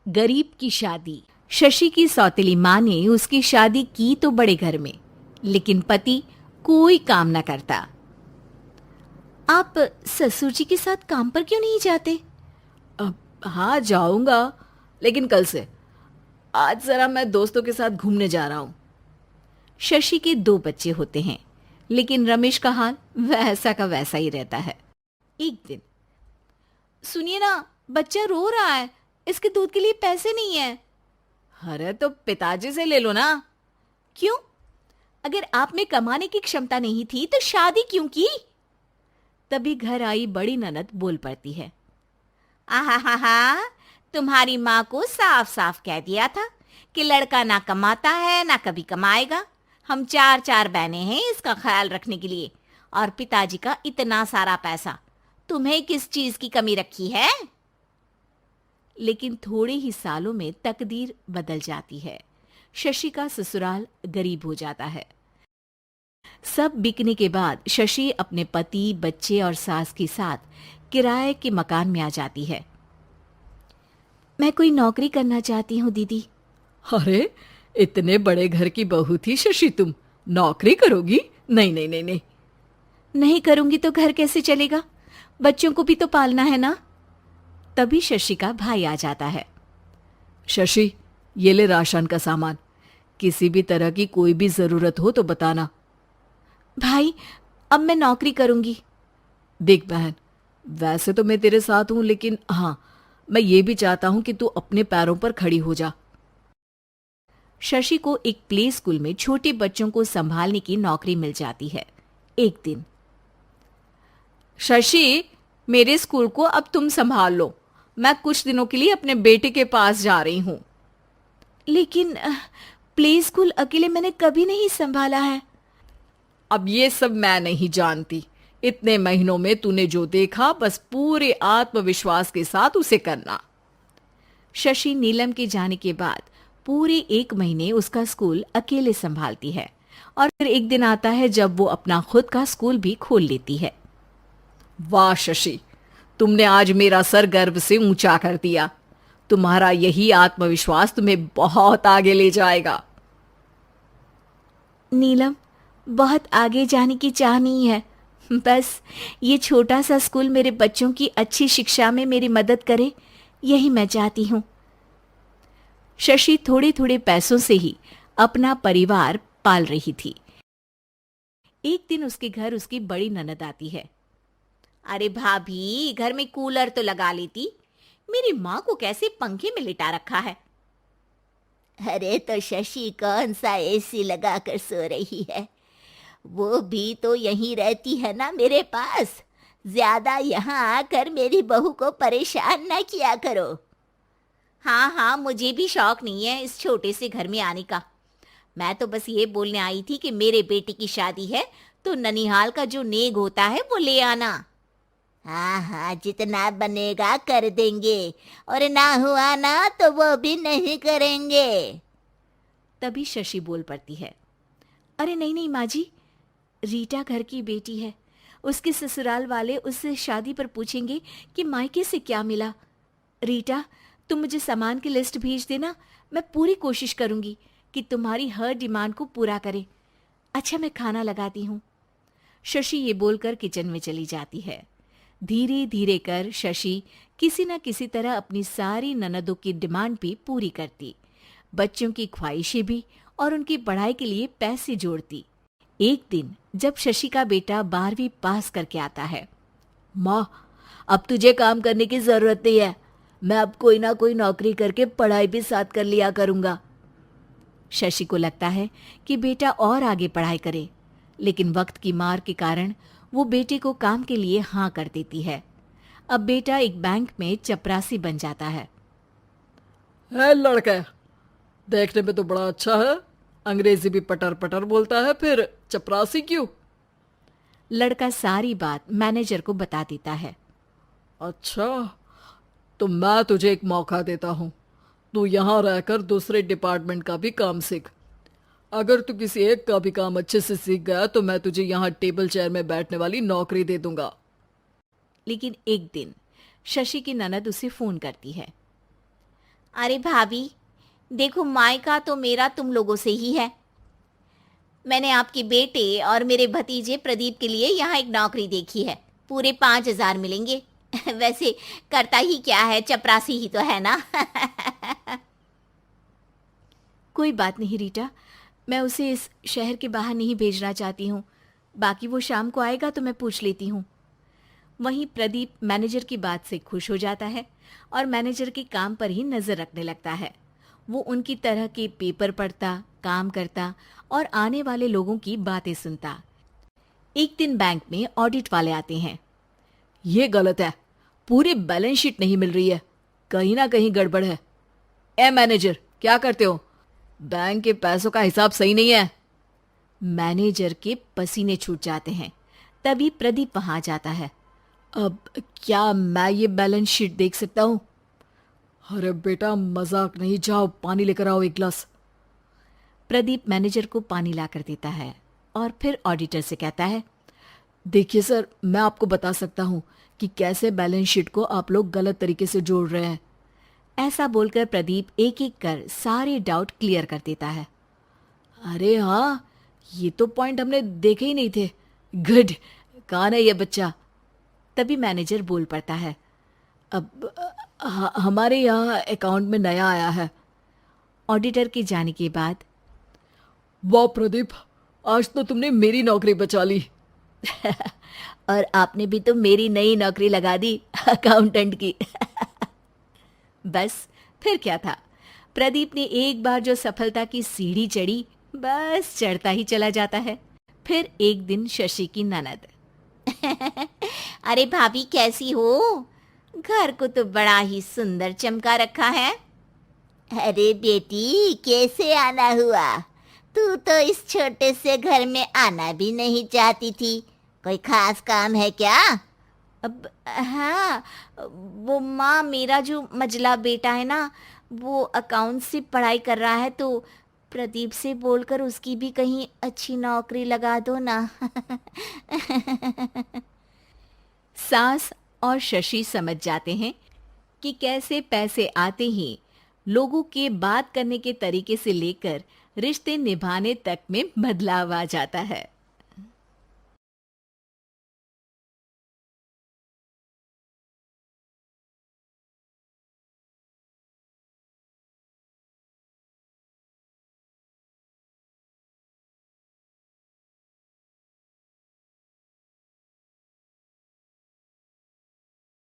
गरीब की शादी। शशि की सौतेली माँ ने उसकी शादी की तो बड़े घर में, लेकिन पति कोई काम न करता। आप ससुर जी के साथ काम पर क्यों नहीं जाते? अब हाँ जाऊंगा, लेकिन कल से। आज जरा मैं दोस्तों के साथ घूमने जा रहा हूँ। शशि के 2 बच्चे होते हैं, लेकिन रमेश का हाल वैसा का वैसा ही रहता है। एक दिन, सुनिए ना, बच्चा रो रहा है, इसके दूध के लिए पैसे नहीं है। अरे तो पिताजी से ले लो ना। क्यों? अगर आप में कमाने की क्षमता नहीं थी तो शादी क्यों की? तभी घर आई बड़ी ननद बोल पड़ती है। आहा हा हा, तुम्हारी माँ को साफ साफ कह दिया था कि लड़का ना कमाता है ना कभी कमाएगा। हम 4 बहनें हैं इसका ख्याल रखने के लिए, और पिताजी का इतना सारा पैसा, तुम्हें किस चीज की कमी रखी है? लेकिन थोड़े ही सालों में तकदीर बदल जाती है। शशि का ससुराल गरीब हो जाता है। सब बिकने के बाद शशि अपने पति, बच्चे और सास के साथ किराए के मकान में आ जाती है। मैं कोई नौकरी करना चाहती हूँ दीदी। अरे इतने बड़े घर की बहू थी शशि, तुम नौकरी करोगी? नहीं नहीं नहीं नहीं। नहीं करूंगी तो घर कैसे चलेगा? बच्चों को भी तो पालना है ना। तभी शशि का भाई आ जाता है। शशि, ये ले राशन का सामान। किसी भी तरह की कोई भी जरूरत हो तो बताना। भाई, अब मैं नौकरी करूंगी। देख बहन, वैसे तो मैं तेरे साथ हूं, लेकिन हाँ, मैं ये भी चाहता हूं कि तू अपने पैरों पर खड़ी हो जा। शशि को एक प्ले स्कूल में छोटे बच्चों को संभालने की नौकरी मिल जाती है। एक दिन, शशि, मेरे स्कूल को अब तुम संभाल लो। मैं कुछ दिनों के लिए अपने बेटे के पास जा रही हूं। लेकिन प्ले स्कूल अकेले मैंने कभी नहीं संभाला है। अब ये सब मैं नहीं जानती। इतने महीनों में तूने जो देखा, बस पूरे आत्मविश्वास के साथ उसे करना। शशि नीलम के जाने के बाद पूरे 1 महीने उसका स्कूल अकेले संभालती है, और फिर एक दिन आता है जब वो अपना खुद का स्कूल भी खोल लेती है। वाह शशि, तुमने आज मेरा सर गर्व से ऊंचा कर दिया। तुम्हारा यही आत्मविश्वास तुम्हें बहुत आगे ले जाएगा। नीलम, बहुत आगे जाने की चाह नहीं है, बस ये छोटा सा स्कूल मेरे बच्चों की अच्छी शिक्षा में मेरी मदद करे, यही मैं चाहती हूँ। शशि थोड़े थोड़े पैसों से ही अपना परिवार पाल रही थी। एक दिन उसके घर उसकी बड़ी ननद आती है। अरे भाभी, घर में कूलर तो लगा लेती, मेरी माँ को कैसे पंखे में लिटा रखा है? अरे तो शशि कौन सा एसी लगा कर सो रही है? वो भी तो यहीं रहती है ना मेरे पास। ज्यादा यहाँ आकर मेरी बहू को परेशान ना किया करो। हाँ हाँ, मुझे भी शौक नहीं है इस छोटे से घर में आने का। मैं तो बस ये बोलने आई थी कि मेरे बेटे की शादी है तो ननिहाल का जो नेग होता है वो ले आना। हाँ हाँ, जितना बनेगा कर देंगे, और ना हुआ ना तो वो भी नहीं करेंगे। तभी शशि बोल पड़ती है। अरे नहीं नहीं माँ जी, रीटा घर की बेटी है, उसके ससुराल वाले उससे शादी पर पूछेंगे कि मायके से क्या मिला। रीटा, तुम मुझे सामान की लिस्ट भेज देना, मैं पूरी कोशिश करूंगी कि तुम्हारी हर डिमांड को पूरा करें। अच्छा, मैं खाना लगाती हूँ। शशि ये बोलकर किचन में चली जाती है। धीरे धीरे कर शशि किसी न किसी तरह अपनी सारी ननदों की डिमांड भी पूरी करती, बच्चों की ख्वाहिशें भी, और उनकी पढ़ाई के लिए पैसे जोड़ती। एक दिन जब शशि का बेटा 12वीं पास करके आता है। माँ, अब तुझे काम करने की जरूरत नहीं है। मैं अब कोई ना कोई नौकरी करके पढ़ाई भी साथ कर लिया करूंगा। शशि को लगता है कि बेटा और आगे पढ़ाई करे, लेकिन वक्त की मार के कारण वो बेटे को काम के लिए हाँ कर देती है। अब बेटा एक बैंक में चपरासी बन जाता है। लड़का देखने में तो बड़ा अच्छा है, अंग्रेजी भी पटर पटर बोलता है, फिर चपरासी क्यों? लड़का सारी बात मैनेजर को बता देता है। अच्छा, तो मैं तुझे एक मौका देता हूँ। तू यहाँ रहकर दूसरे डिपार्टमेंट का भी काम सीख। अगर तू किसी एक का भी काम अच्छे से सीख गया तो मैं तुझे यहाँ टेबल चेयर में बैठने वाली नौकरी दे दूंगा। लेकिन एक दिन शशि की ननद उसे फोन करती है। अरे भाभी, देखो मायका तो मेरा तुम लोगों से ही है। मैंने आपके बेटे और मेरे भतीजे प्रदीप के लिए यहाँ एक नौकरी देखी है। पूरे 5,000 मिलेंगे। वैसे करता ही क्या है, चपरासी ही तो है ना। कोई बात नहीं रीटा, मैं उसे इस शहर के बाहर नहीं भेजना चाहती हूँ। बाकी वो शाम को आएगा तो मैं पूछ लेती हूँ। वहीं प्रदीप मैनेजर की बात से खुश हो जाता है और मैनेजर के काम पर ही नजर रखने लगता है। वो उनकी तरह के पेपर पढ़ता, काम करता और आने वाले लोगों की बातें सुनता। एक दिन बैंक में ऑडिट वाले आते हैं। ये गलत है, पूरी बैलेंस शीट नहीं मिल रही है, कहीं ना कहीं गड़बड़ है। ए मैनेजर, क्या करते हो? बैंक के पैसों का हिसाब सही नहीं है। मैनेजर के पसीने छूट जाते हैं। तभी प्रदीप वहां जाता है। अब क्या मैं ये बैलेंस शीट देख सकता हूँ? अरे बेटा मजाक नहीं, जाओ पानी लेकर आओ एक गिलास। प्रदीप मैनेजर को पानी लाकर देता है और फिर ऑडिटर से कहता है, देखिए सर, मैं आपको बता सकता हूँ कि कैसे बैलेंस शीट को आप लोग गलत तरीके से जोड़ रहे हैं। ऐसा बोलकर प्रदीप एक एक कर सारे डाउट क्लियर कर देता है। अरे हाँ, ये तो पॉइंट हमने देखे ही नहीं थे। गुड, कौन है ये बच्चा? तभी मैनेजर बोल पड़ता है, अब हमारे यहाँ अकाउंट में नया आया है। ऑडिटर के जाने के बाद, वाह प्रदीप, आज तो तुमने मेरी नौकरी बचा ली। और आपने भी तो मेरी नई नौकरी लगा दी अकाउंटेंट की। बस फिर क्या था, प्रदीप ने एक बार जो सफलता की सीढ़ी चढ़ी, बस चढ़ता ही चला जाता है। फिर एक दिन शशि की ननद, अरे भाभी कैसी हो? घर को तो बड़ा ही सुंदर चमका रखा है। अरे बेटी, कैसे आना हुआ? तू तो इस छोटे से घर में आना भी नहीं चाहती थी। कोई खास काम है क्या? अब हाँ, वो माँ, मेरा जो मजला बेटा है ना, वो अकाउंट से पढ़ाई कर रहा है, तो प्रदीप से बोलकर उसकी भी कहीं अच्छी नौकरी लगा दो ना। सास और शशि समझ जाते हैं कि कैसे पैसे आते ही लोगों के बात करने के तरीके से लेकर रिश्ते निभाने तक में बदलाव आ जाता है।